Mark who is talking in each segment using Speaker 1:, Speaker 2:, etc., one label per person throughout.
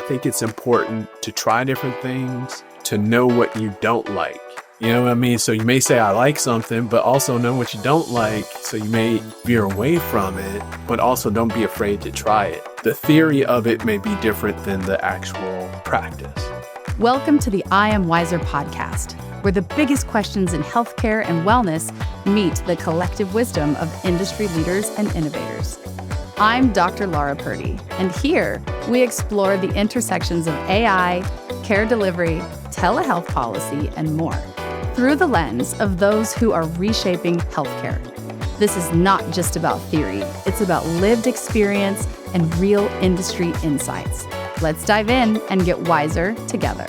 Speaker 1: think it's important to try different things, to know what you don't like. You know what I mean? So you may say, I like something, but also know what you don't like. So you may veer away from it, but also don't be afraid to try it. The theory of it may be different than the actual practice.
Speaker 2: Welcome to the I Am Wiser podcast, where the biggest questions in healthcare and wellness meet the collective wisdom of industry leaders and innovators. I'm Dr. Laura Purdy, and here we explore the intersections of AI, care delivery, telehealth policy, and more through the lens of those who are reshaping healthcare. This is not just about theory, it's about lived experience and real industry insights. Let's dive in and get wiser together.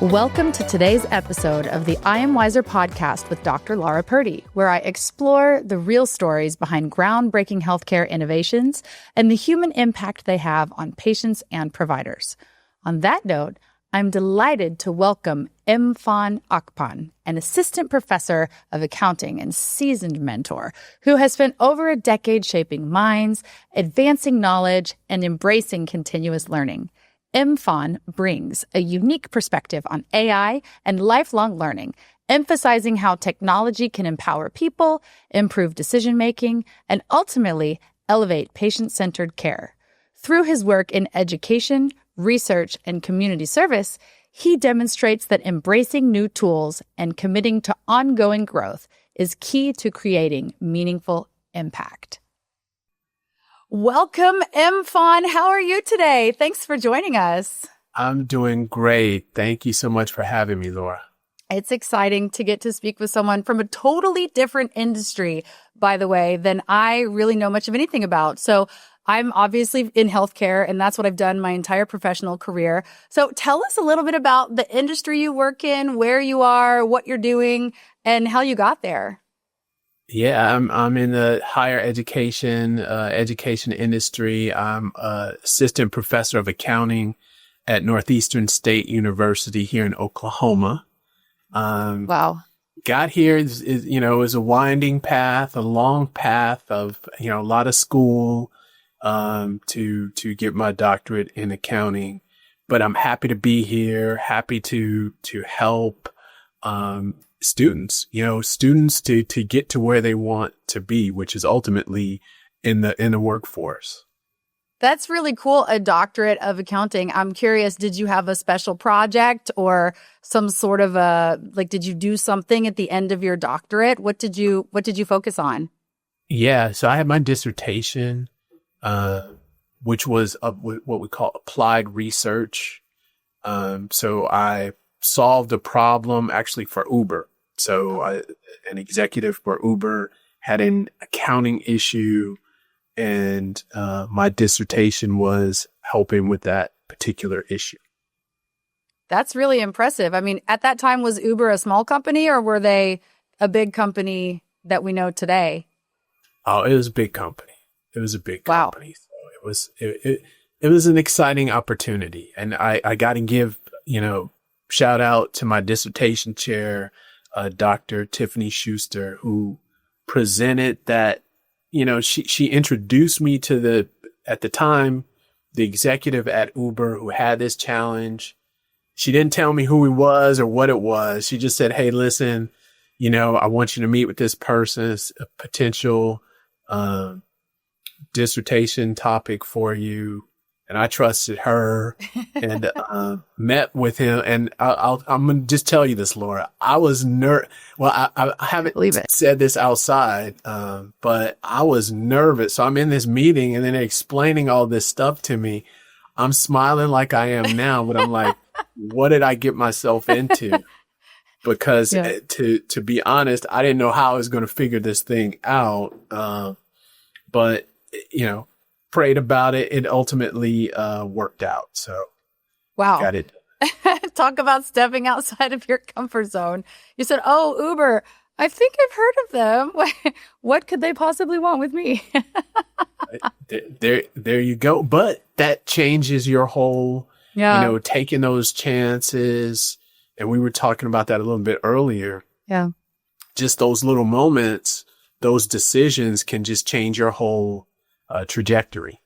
Speaker 2: Welcome to today's episode of the I Am Wiser podcast with Dr. Laura Purdy, where I explore the real stories behind groundbreaking healthcare innovations and the human impact they have on patients and providers. On that note, I'm delighted to welcome Mfon Akpan, an assistant professor of accounting and seasoned mentor who has spent over a decade shaping minds, advancing knowledge, and embracing continuous learning. Mfon brings a unique perspective on AI and lifelong learning, emphasizing how technology can empower people, improve decision-making, and ultimately elevate patient-centered care. Through his work in education, research, and community service, he demonstrates that embracing new tools and committing to ongoing growth is key to creating meaningful impact. Welcome, Mfon. How are you today? Thanks for joining us.
Speaker 1: I'm doing great. Thank you so much for having me, Laura.
Speaker 2: It's exciting to get to speak with someone from a totally different industry, by the way, than I really know much of anything about. So I'm obviously in healthcare, and that's what I've done my entire professional career. So tell us a little bit about the industry you work in, where you are, what you're doing, and how you got there.
Speaker 1: Yeah, I'm in the higher education industry. I'm assistant professor of accounting at Northeastern State University here in Oklahoma.
Speaker 2: Wow.
Speaker 1: Got here is a winding path, a long path of, a lot of school, to get my doctorate in accounting, but I'm happy to be here, happy to help, students to get to where they want to be, which is ultimately in the workforce.
Speaker 2: That's really cool. A doctorate of accounting. I'm curious, did you have a special project or some sort of did you do something at the end of your doctorate? What did you focus on?
Speaker 1: Yeah. So I had my dissertation, which was what we call applied research. So I solved a problem actually for Uber. So an executive for Uber had an accounting issue, and my dissertation was helping with that particular issue.
Speaker 2: That's really impressive. I mean, at that time, was Uber a small company or were they a big company that we know today?
Speaker 1: Oh, it was a big company. It was a big
Speaker 2: Wow.
Speaker 1: company. So it was an exciting opportunity. And I got to give, shout out to my dissertation chair, Dr. Tiffany Schuster, who presented that, she introduced me to at the time, the executive at Uber who had this challenge. She didn't tell me who he was or what it was. She just said, hey, listen, I want you to meet with this person. It's a potential, dissertation topic for you. And I trusted her and met with him. And I'm going to just tell you this, Laura. I was Well, I haven't said this outside, but I was nervous. So I'm in this meeting and then they're explaining all this stuff to me. I'm smiling like I am now, but I'm like, what did I get myself into? Because to be honest, I didn't know how I was going to figure this thing out. But, prayed about it. It ultimately worked out. So,
Speaker 2: wow.
Speaker 1: Got it.
Speaker 2: Talk about stepping outside of your comfort zone. You said, oh, Uber, I think I've heard of them. What could they possibly want with me?
Speaker 1: There you go. But that changes your whole, taking those chances. And we were talking about that a little bit earlier.
Speaker 2: Yeah.
Speaker 1: Just those little moments, those decisions can just change your whole trajectory.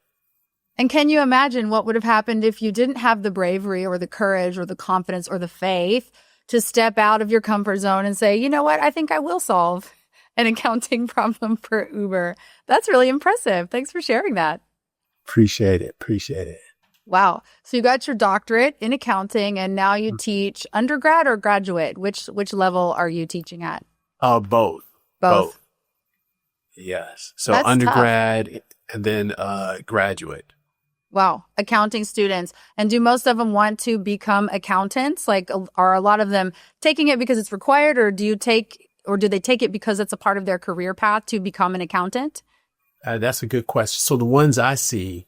Speaker 2: And can you imagine what would have happened if you didn't have the bravery or the courage or the confidence or the faith to step out of your comfort zone and say, you know what, I think I will solve an accounting problem for Uber. That's really impressive. Thanks for sharing that.
Speaker 1: Appreciate it.
Speaker 2: Wow. So you got your doctorate in accounting and now you teach undergrad or graduate? Which level are you teaching at?
Speaker 1: Both.
Speaker 2: Both.
Speaker 1: Yes. So
Speaker 2: That's
Speaker 1: undergrad
Speaker 2: tough.
Speaker 1: And then graduate.
Speaker 2: Wow. Accounting students. And do most of them want to become accountants? Like, are a lot of them taking it because it's required, or do they take it because it's a part of their career path to become an accountant?
Speaker 1: That's a good question. So the ones I see,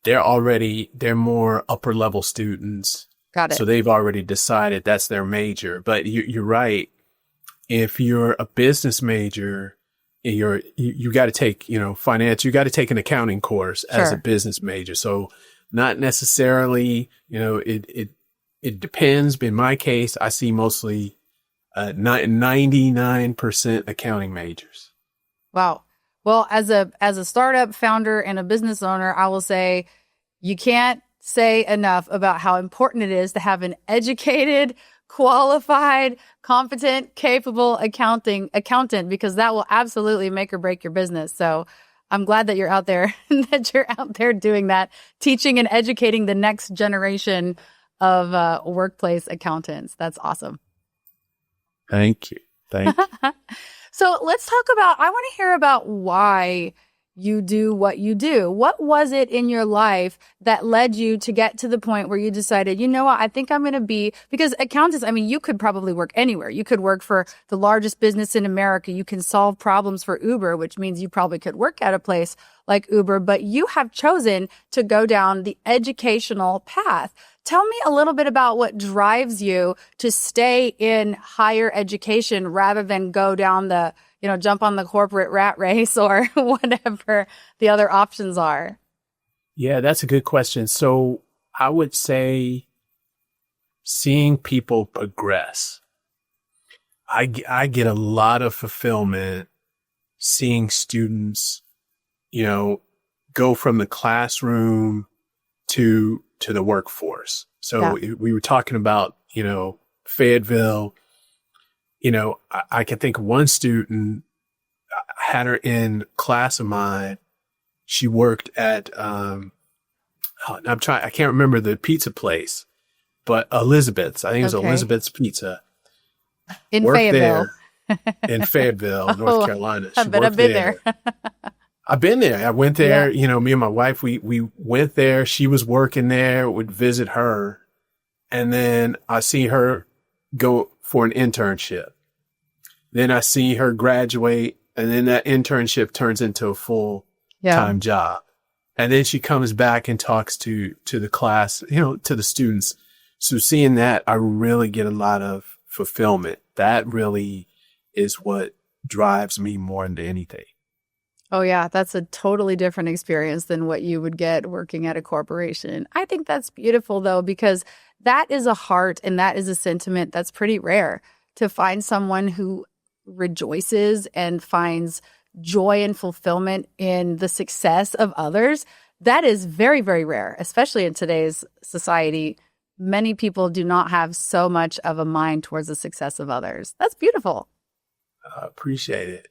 Speaker 1: they're more upper level students.
Speaker 2: Got it.
Speaker 1: So they've already decided that's their major. But you're right. If you're a business major, you got to take, finance, you got to take an accounting course as a business major. So not necessarily, it depends. But in my case, I see mostly 99% accounting majors.
Speaker 2: Wow. Well, as a startup founder and a business owner, I will say you can't say enough about how important it is to have an educated, qualified, competent, capable accountant, because that will absolutely make or break your business. So I'm glad that you're out there doing that, teaching and educating the next generation of workplace accountants. That's awesome.
Speaker 1: Thank you.
Speaker 2: So let's talk about, I want to hear about why you do what you do. What was it in your life that led you to get to the point where you decided, you know what, I think I'm going to be, because accountants, you could probably work anywhere. You could work for the largest business in America. You can solve problems for Uber, which means you probably could work at a place like Uber, but you have chosen to go down the educational path. Tell me a little bit about what drives you to stay in higher education rather than go down the, jump on the corporate rat race or whatever the other options are.
Speaker 1: Yeah, that's a good question. So I would say seeing people progress. I get a lot of fulfillment seeing students, go from the classroom to the workforce. So we were talking about, Fayetteville. I can think of one student, I had her in class of mine. She worked at, I can't remember the pizza place, but Elizabeth's. I think it was Elizabeth's Pizza.
Speaker 2: In Fayetteville.
Speaker 1: In Fayetteville, North Carolina.
Speaker 2: I've been there.
Speaker 1: I've been there. I went there, me and my wife, we went there. She was working there, would visit her. And then I see her go for an internship. Then I see her graduate, and then that internship turns into a full-time job. And then she comes back and talks to the class, to the students. So seeing that, I really get a lot of fulfillment. That really is what drives me more than anything.
Speaker 2: Oh, yeah. That's a totally different experience than what you would get working at a corporation. I think that's beautiful, though, because that is a heart and that is a sentiment that's pretty rare, to find someone who rejoices and finds joy and fulfillment in the success of others. That is very, very rare, especially in today's society. Many people do not have so much of a mind towards the success of others. That's beautiful.
Speaker 1: Appreciate it.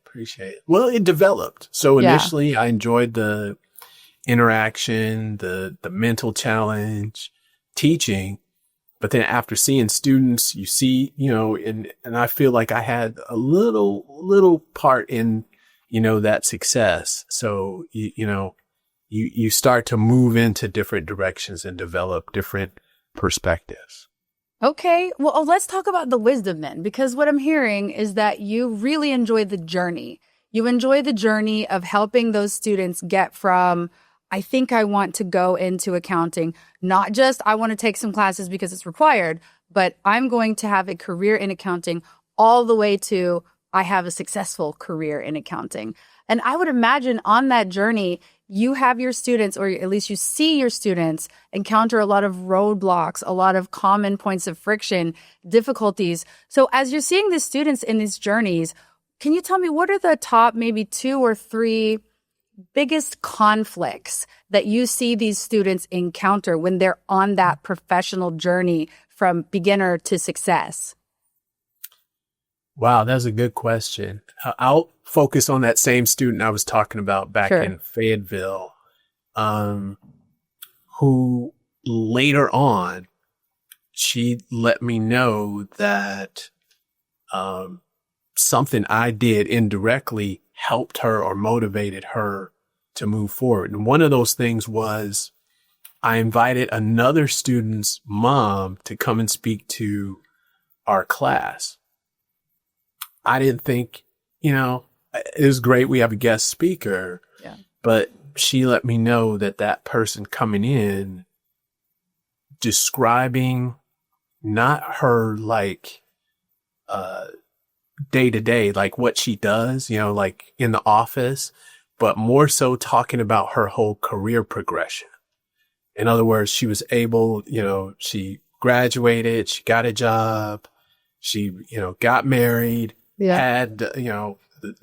Speaker 1: Well, it developed. So initially I enjoyed the interaction, the mental challenge, teaching. But then after seeing students, you see, and I feel like I had a little part in, that success. So, you start to move into different directions and develop different perspectives.
Speaker 2: Okay. Well, let's talk about the wisdom then, because what I'm hearing is that you really enjoy the journey. You enjoy the journey of helping those students get from, I think I want to go into accounting, not just I want to take some classes because it's required, but I'm going to have a career in accounting, all the way to I have a successful career in accounting. And I would imagine on that journey, you have your students, or at least you see your students, encounter a lot of roadblocks, a lot of common points of friction, difficulties. So as you're seeing the students in these journeys, can you tell me what are the top maybe 2 or 3 biggest conflicts that you see these students encounter when they're on that professional journey from beginner to success?
Speaker 1: Wow, that's a good question. I'll focus on that same student I was talking about back in Fayetteville, who later on, she let me know that something I did indirectly helped her or motivated her to move forward. And one of those things was I invited another student's mom to come and speak to our class. I didn't think, it was great. We have a guest speaker, but she let me know that that person coming in describing not her day to day, like what she does, like in the office, but more so talking about her whole career progression. In other words, she was able, she graduated, she got a job, she, got married, had, the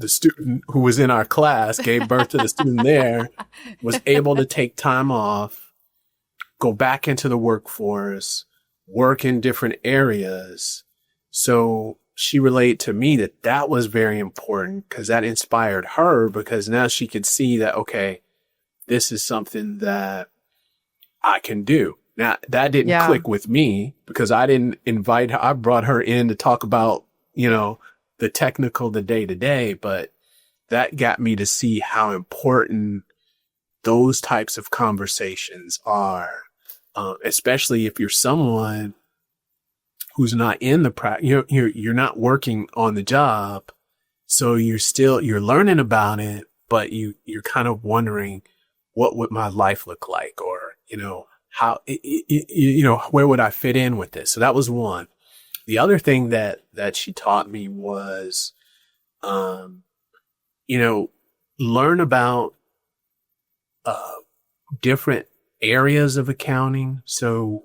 Speaker 1: student who was in our class gave birth to the student there, was able to take time off, go back into the workforce, work in different areas. So she relayed to me that that was very important because that inspired her, because now she could see that, okay, this is something that I can do. Now, that didn't click with me because I didn't invite her. I brought her in to talk about, the technical, the day to day, but that got me to see how important those types of conversations are, especially if you're someone who's not in the you're not working on the job. So you're learning about it, but you're kind of wondering, what would my life look like? Or, how, where would I fit in with this? So that was one. The other thing that she taught me was, learn about, different areas of accounting. So,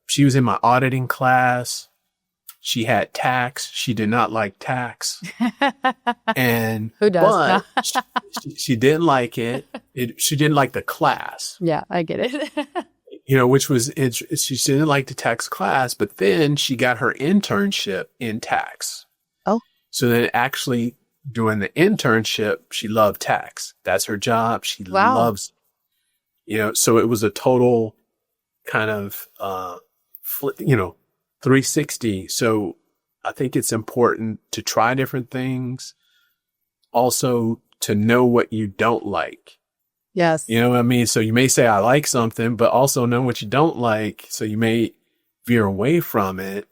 Speaker 1: she was in my auditing class. She had tax. She did not like tax. And
Speaker 2: who does?
Speaker 1: But she didn't like it. She didn't like the class.
Speaker 2: Yeah, I get it.
Speaker 1: Which was, she didn't like the tax class, but then she got her internship in tax.
Speaker 2: Oh.
Speaker 1: So then actually doing the internship, she loved tax. That's her job. She loves, so it was a total kind of, 360. So I think it's important to try different things. Also to know what you don't like.
Speaker 2: Yes.
Speaker 1: You know what I mean? So you may say, I like something, but also know what you don't like. So you may veer away from it,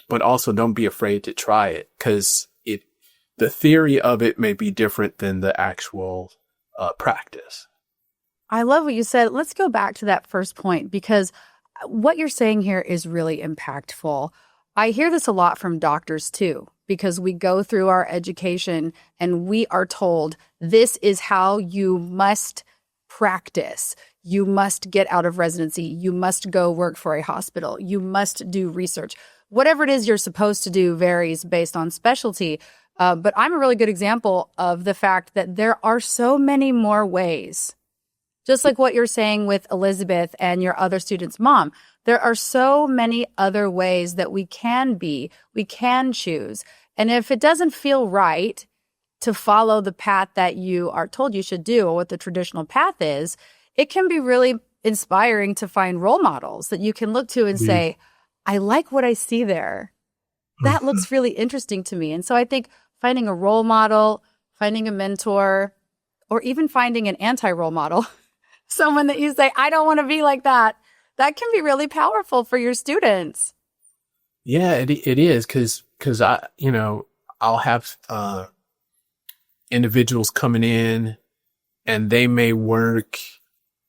Speaker 1: but also don't be afraid to try it, because the theory of it may be different than the actual practice.
Speaker 2: I love what you said. Let's go back to that first point, because what you're saying here is really impactful. I hear this a lot from doctors too, because we go through our education and we are told this is how you must practice. You must get out of residency. You must go work for a hospital. You must do research. Whatever it is you're supposed to do varies based on specialty. But I'm a really good example of the fact that there are so many more ways. Just like what you're saying with Elizabeth and your other student's mom, there are so many other ways that we can choose. And if it doesn't feel right to follow the path that you are told you should do, or what the traditional path is, it can be really inspiring to find role models that you can look to and say, I like what I see there. That looks really interesting to me. And so I think finding a role model, finding a mentor, or even finding an anti-role model, someone that you say, I don't want to be like that, that can be really powerful for your students.
Speaker 1: Yeah, it is. Cause I'll have, individuals coming in and they may work,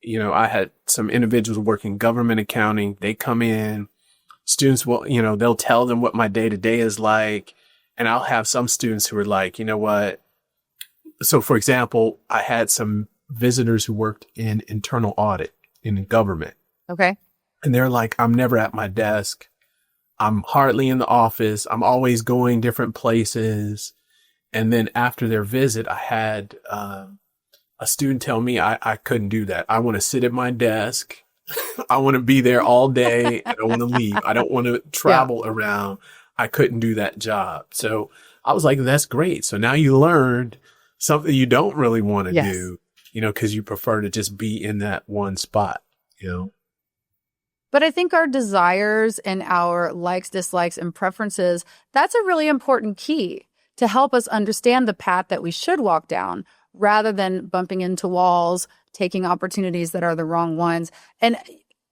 Speaker 1: I had some individuals working government accounting. They come in, students will, they'll tell them what my day to day is like. And I'll have some students who are like, you know what? So for example, I had some visitors who worked in internal audit in government.
Speaker 2: Okay.
Speaker 1: And they're like, I'm never at my desk. I'm hardly in the office. I'm always going different places. And then after their visit, I had a student tell me I couldn't do that. I want to sit at my desk. I want to be there all day. I don't want to leave. I don't want to travel around. I couldn't do that job. So I was like, that's great. So now you learned something you don't really want to do, because you prefer to just be in that one spot,
Speaker 2: But I think our desires and our likes, dislikes, and preferences, that's a really important key to help us understand the path that we should walk down rather than bumping into walls, taking opportunities that are the wrong ones. And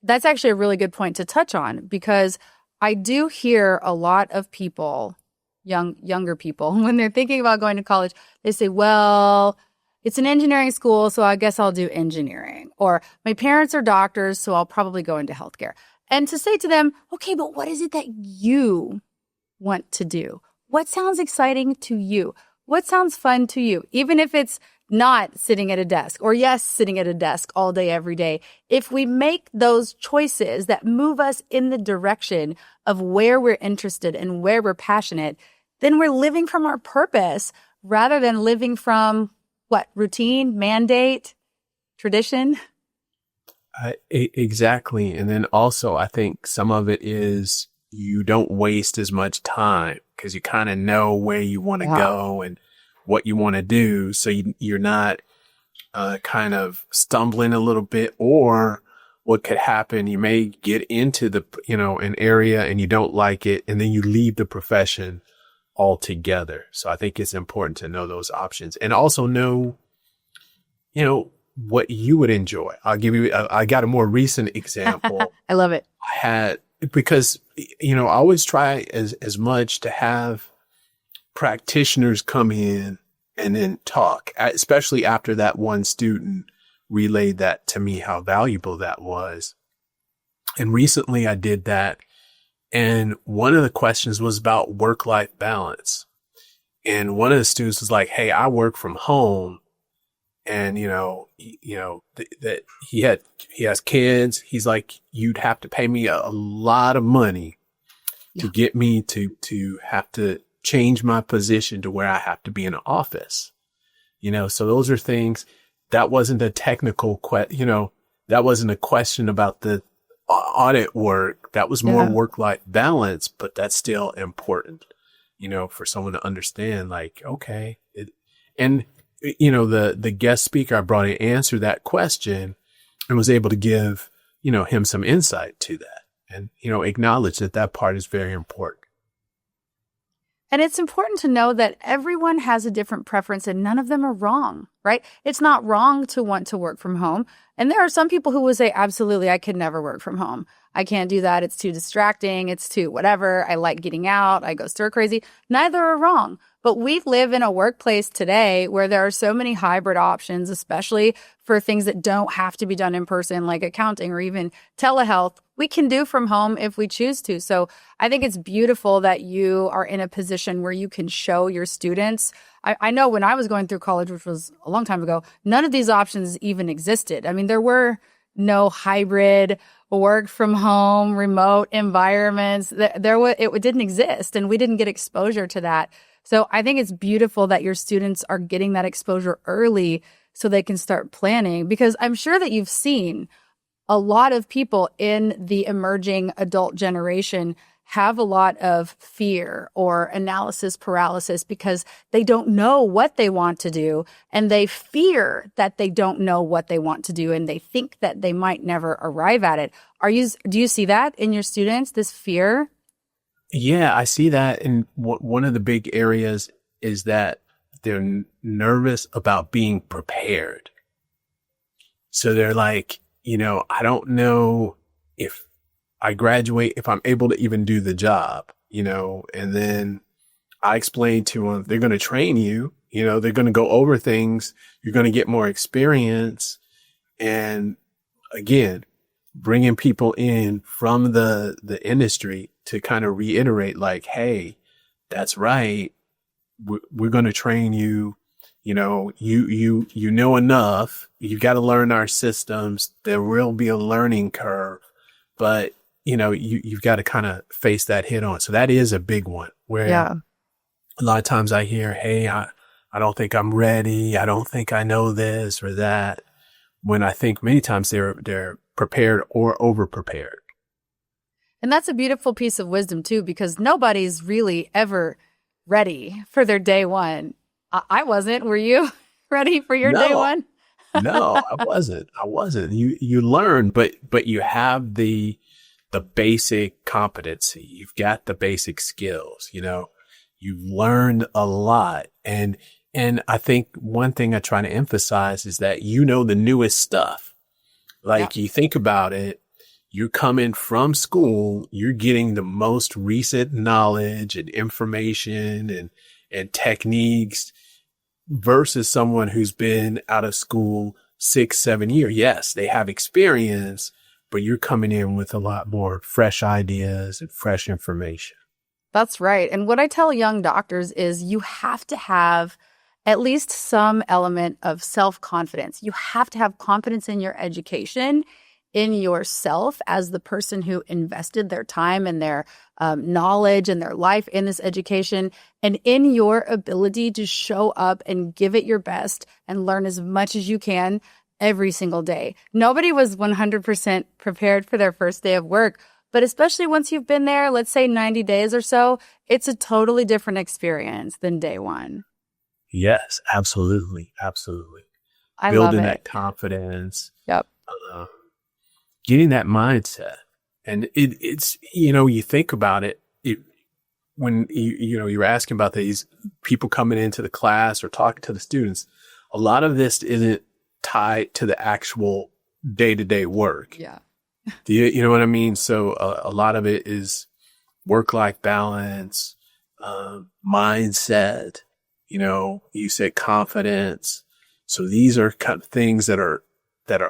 Speaker 2: that's actually a really good point to touch on, because I do hear a lot of people, younger people, when they're thinking about going to college, they say, well, it's an engineering school, so I guess I'll do engineering. Or my parents are doctors, so I'll probably go into healthcare. And to say to them, okay, but what is it that you want to do? What sounds exciting to you? What sounds fun to you? Even if it's not sitting at a desk, or yes, sitting at a desk all day, every day. If we make those choices that move us in the direction of where we're interested and where we're passionate, then we're living from our purpose rather than living from routine, mandate, tradition.
Speaker 1: Exactly. And then also, I think some of it is you don't waste as much time because you kind of know where you want to go and what you want to do. So you're not kind of stumbling a little bit, or what could happen, you may get into an area and you don't like it, and then you leave the profession altogether. So I think it's important to know those options and also know, what you would enjoy. I'll give you, I got a more recent example.
Speaker 2: I love it.
Speaker 1: Because I always try as much to have practitioners come in and then talk, especially after that one student relayed that to me, how valuable that was. And recently I did that. And one of the questions was about work-life balance. And one of the students was like, hey, I work from home. And, that he has kids. He's like, you'd have to pay me a lot of money to get me to have to change my position to where I have to be in an office, so those are things that wasn't a technical that wasn't a question about the audit work. That was more work-life balance, but that's still important, for someone to understand, like, okay. The guest speaker I brought in answered that question and was able to give, him some insight to that and, acknowledge that part is very important.
Speaker 2: And it's important to know that everyone has a different preference and none of them are wrong, right? It's not wrong to want to work from home. And there are some people who will say, absolutely, I could never work from home. I can't do that. It's too distracting. It's too whatever. I like getting out. I go stir crazy. Neither are wrong. But we live in a workplace today where there are so many hybrid options, especially for things that don't have to be done in person, like accounting or even telehealth. We can do from home if we choose to. So I think it's beautiful that you are in a position where you can show your students. I know when I was going through college, which was a long time ago, none of these options even existed. I mean, there were no hybrid work from home, remote environments. It didn't exist, and we didn't get exposure to that. So I think it's beautiful that your students are getting that exposure early so they can start planning, because I'm sure that you've seen a lot of people in the emerging adult generation have a lot of fear or analysis paralysis because they don't know what they want to do, and they fear that they don't know what they want to do, and they think that they might never arrive at it. Do you see that in your students, this fear?
Speaker 1: Yeah, I see that. And one of the big areas is that they're nervous about being prepared. So they're like, I don't know if I graduate, if I'm able to even do the job, and then I explain to them, they're going to train you, they're going to go over things. You're going to get more experience. And again, bringing people in from the industry to kind of reiterate, like, hey, that's right. We're going to train you. You know enough. You've got to learn our systems. There will be a learning curve, but you've got to kind of face that head on. So that is a big one where a lot of times I hear, hey, I I don't think I'm ready. I don't think I know this or that. When I think many times they're prepared or over prepared.
Speaker 2: And that's a beautiful piece of wisdom too, because nobody's really ever ready for their day one. I wasn't. Were you ready for your day one?
Speaker 1: No, I wasn't. You learn, but you have the basic competency. You've got the basic skills, you've learned a lot. And I think one thing I try to emphasize is that, the newest stuff. Like you think about it, you're coming from school, you're getting the most recent knowledge and information and techniques versus someone who's been out of school 6-7 years. Yes, they have experience, but you're coming in with a lot more fresh ideas and fresh information.
Speaker 2: That's right. And what I tell young doctors is you have to have at least some element of self-confidence. You have to have confidence in your education, in yourself as the person who invested their time and their knowledge and their life in this education, and in your ability to show up and give it your best and learn as much as you can every single day. Nobody was 100% prepared for their first day of work, but especially once you've been there, let's say 90 days or so, it's a totally different experience than day one.
Speaker 1: Yes, absolutely. Absolutely.
Speaker 2: I
Speaker 1: Building
Speaker 2: love it.
Speaker 1: that confidence.
Speaker 2: Yep.
Speaker 1: Getting that mindset. And it's, you think about it, when you're asking about these people coming into the class or talking to the students, a lot of this isn't tied to the actual day-to-day work.
Speaker 2: Yeah.
Speaker 1: Do you know what I mean? So a lot of it is work-life balance, mindset, you said confidence. So these are kind of things that are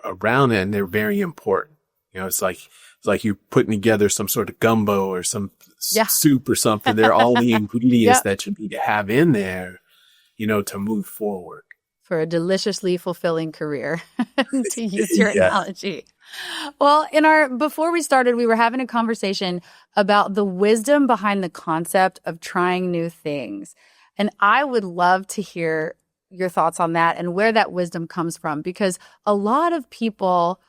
Speaker 1: around it, and they're very important. It's like you're putting together some sort of gumbo or some soup or something. They're all the ingredients that you need to have in there, to move forward.
Speaker 2: For a deliciously fulfilling career, to use your analogy. Well, before we started, we were having a conversation about the wisdom behind the concept of trying new things. And I would love to hear your thoughts on that and where that wisdom comes from, because a lot of people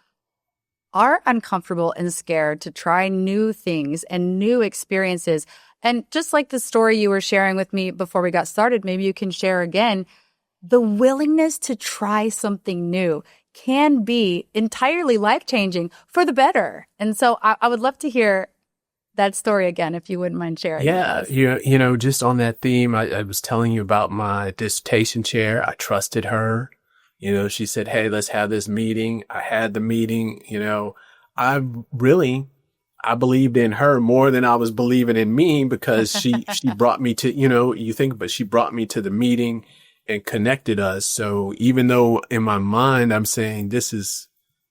Speaker 2: are uncomfortable and scared to try new things and new experiences. And just like the story you were sharing with me before we got started, maybe you can share again, the willingness to try something new can be entirely life-changing for the better. And so I would love to hear that story again, if you wouldn't mind sharing.
Speaker 1: Yeah. Just on that theme, I was telling you about my dissertation chair. I trusted her. She said, hey, let's have this meeting. I had the meeting. I believed in her more than I was believing in me, because she brought me to, she brought me to the meeting and connected us. So even though in my mind, I'm saying this is,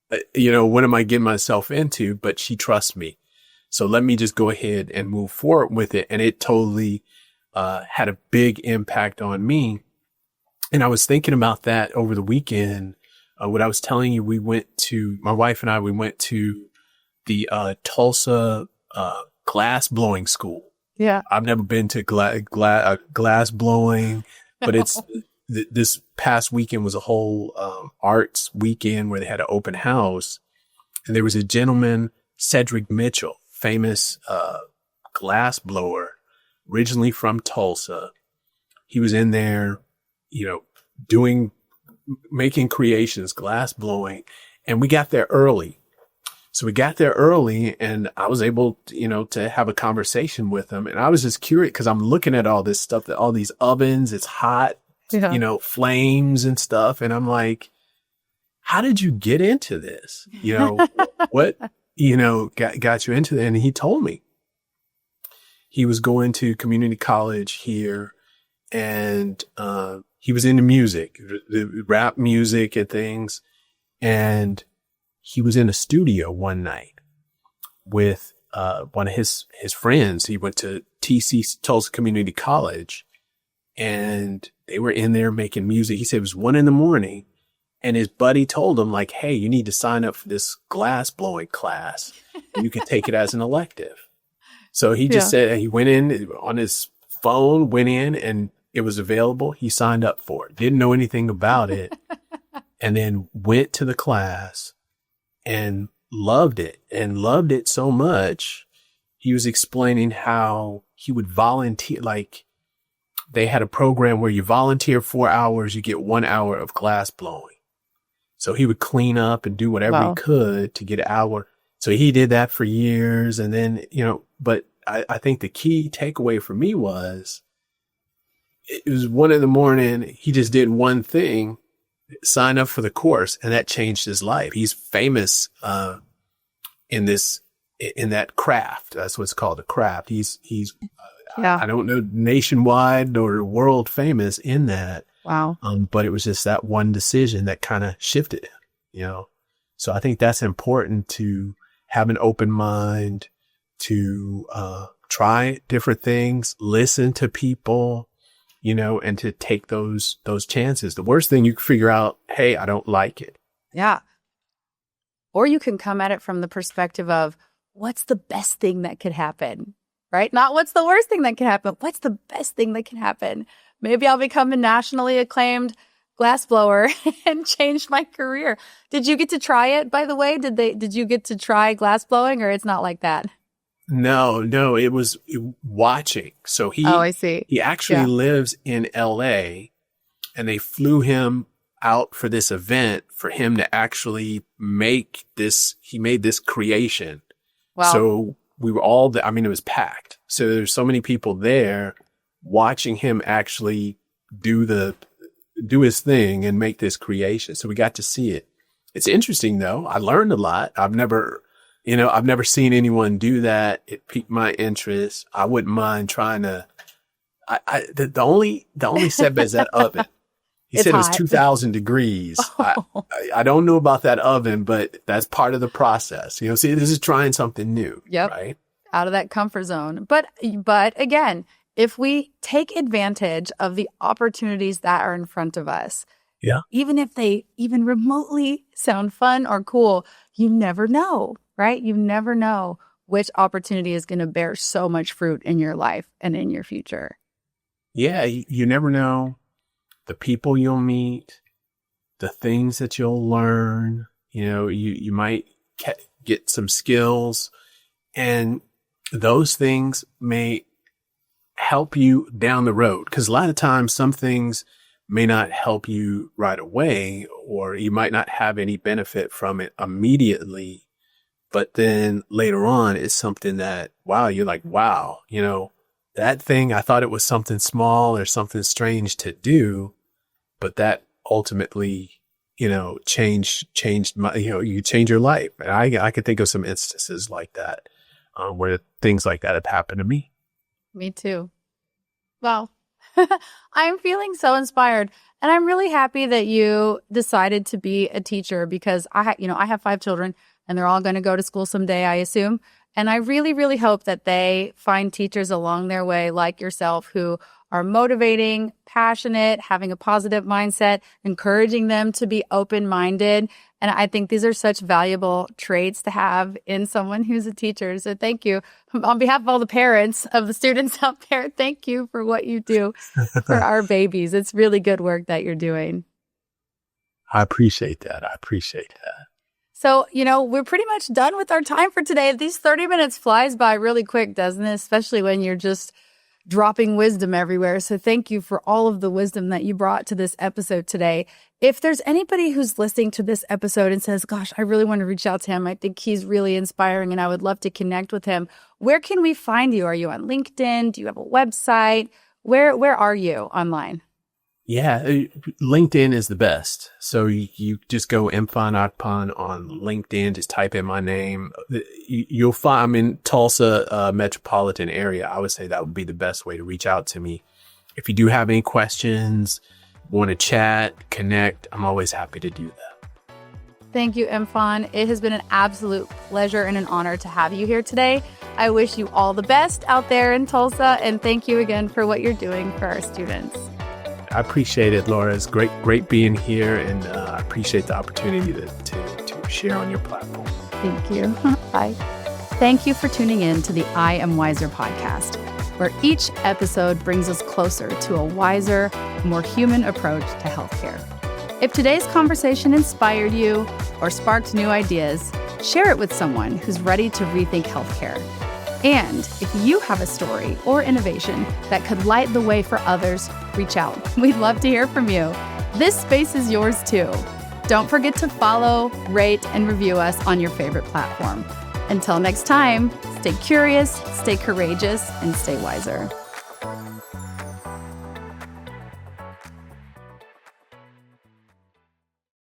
Speaker 1: what am I getting myself into? But she trusts me. So let me just go ahead and move forward with it. And it totally had a big impact on me. And I was thinking about that over the weekend. What I was telling you, my wife and I, we went to the Tulsa glass blowing school.
Speaker 2: Yeah.
Speaker 1: I've never been to glass blowing, but it's this past weekend was a whole arts weekend where they had an open house. And there was a gentleman, Cedric Mitchell, famous glass blower, originally from Tulsa. He was in there, making creations, glass blowing, and we got there early. So we got there early, and I was able, to have a conversation with him. And I was just curious because I'm looking at all this stuff, all these ovens, it's hot, flames and stuff. And I'm like, how did you get into this? What, got you into that? And he told me he was going to community college here, and he was into music, the rap music and things. And he was in a studio one night with one of his friends. He went to Tulsa Community College, and they were in there making music. He said it was 1 a.m. and his buddy told him, like, hey, you need to sign up for this glass blowing class. You can take it as an elective. So he just said he went in on his phone, went in, and it was available. He signed up for it. Didn't know anything about it. And then went to the class and loved it so much. He was explaining how he would volunteer, like they had a program where you volunteer 4 hours, you get 1 hour of glass blowing. So he would clean up and do whatever he could to get an hour. So he did that for years. And then, but I think the key takeaway for me was it was 1 a.m. He just did one thing, signed up for the course, and that changed his life. He's famous, in that craft. That's what's called a craft. He's I don't know, nationwide or world famous in that.
Speaker 2: Wow.
Speaker 1: But it was just that one decision that kind of shifted him, So I think that's important, to have an open mind, to try different things, listen to people, and to take those chances. The worst thing you can figure out, hey, I don't like it.
Speaker 2: Yeah. Or you can come at it from the perspective of what's the best thing that could happen, right? Not what's the worst thing that can happen. What's the best thing that can happen? Maybe I'll become a nationally acclaimed glassblower and change my career. Did you get to try it, by the way? Did you get to try glassblowing, or it's not like that?
Speaker 1: No, it was watching. So
Speaker 2: I see.
Speaker 1: He actually lives in LA, and they flew him out for this event for him to actually make this. He made this creation.
Speaker 2: Wow.
Speaker 1: So we were all there. I mean, it was packed. So there's so many people there watching him actually do his thing and make this creation. So we got to see it. It's interesting though. I learned a lot. I've never seen anyone do that. It piqued my interest. I wouldn't mind trying to, the only setback is that oven. He said
Speaker 2: hot.
Speaker 1: It was 2,000 degrees. Oh. I don't know about that oven, but that's part of the process. See, this is trying something new.
Speaker 2: Yep.
Speaker 1: Right?
Speaker 2: Out of that comfort zone. But again, if we take advantage of the opportunities that are in front of us, even if they even remotely sound fun or cool, you never know, right? You never know which opportunity is going to bear so much fruit in your life and in your future.
Speaker 1: Yeah, you never know the people you'll meet, the things that you'll learn. You might get some skills, and those things may help you down the road. Because a lot of times some things may not help you right away, or you might not have any benefit from it immediately. But then later on, it's something that, you're like, that thing, I thought it was something small or something strange to do, but that ultimately, changed my, you change your life. And I could think of some instances like that, where things like that have happened to me.
Speaker 2: Me too. Well, I'm feeling so inspired, and I'm really happy that you decided to be a teacher, because I have 5 children, and they're all going to go to school someday, I assume. And I really, really hope that they find teachers along their way like yourself, who are motivating, passionate, having a positive mindset, encouraging them to be open-minded. And I think these are such valuable traits to have in someone who's a teacher. So thank you. On behalf of all the parents of the students out there, thank you for what you do for our babies. It's really good work that you're doing.
Speaker 1: I appreciate that.
Speaker 2: So, we're pretty much done with our time for today. These 30 minutes flies by really quick, doesn't it? Especially when you're just dropping wisdom everywhere. So thank you for all of the wisdom that you brought to this episode today. If there's anybody who's listening to this episode and says, gosh, I really want to reach out to him, I think he's really inspiring and I would love to connect with him, where can we find you? Are you on LinkedIn? Do you have a website? Where are you online?
Speaker 1: Yeah, LinkedIn is the best. So you just go Mfon Akpan on LinkedIn, just type in my name. You'll find I'm in Tulsa metropolitan area. I would say that would be the best way to reach out to me. If you do have any questions, want to chat, connect, I'm always happy to do that.
Speaker 2: Thank you, Mfon. It has been an absolute pleasure and an honor to have you here today. I wish you all the best out there in Tulsa, and thank you again for what you're doing for our students.
Speaker 1: I appreciate it, Laura. It's great being here, and I appreciate the opportunity to share on your platform.
Speaker 2: Thank you. Bye. Thank you for tuning in to the I Am Wiser podcast. where each episode brings us closer to a wiser, more human approach to healthcare. If today's conversation inspired you or sparked new ideas, share it with someone who's ready to rethink healthcare. And if you have a story or innovation that could light the way for others, reach out. We'd love to hear from you. This space is yours too. Don't forget to follow, rate, and review us on your favorite platform. Until next time, stay curious, stay courageous, and stay wiser.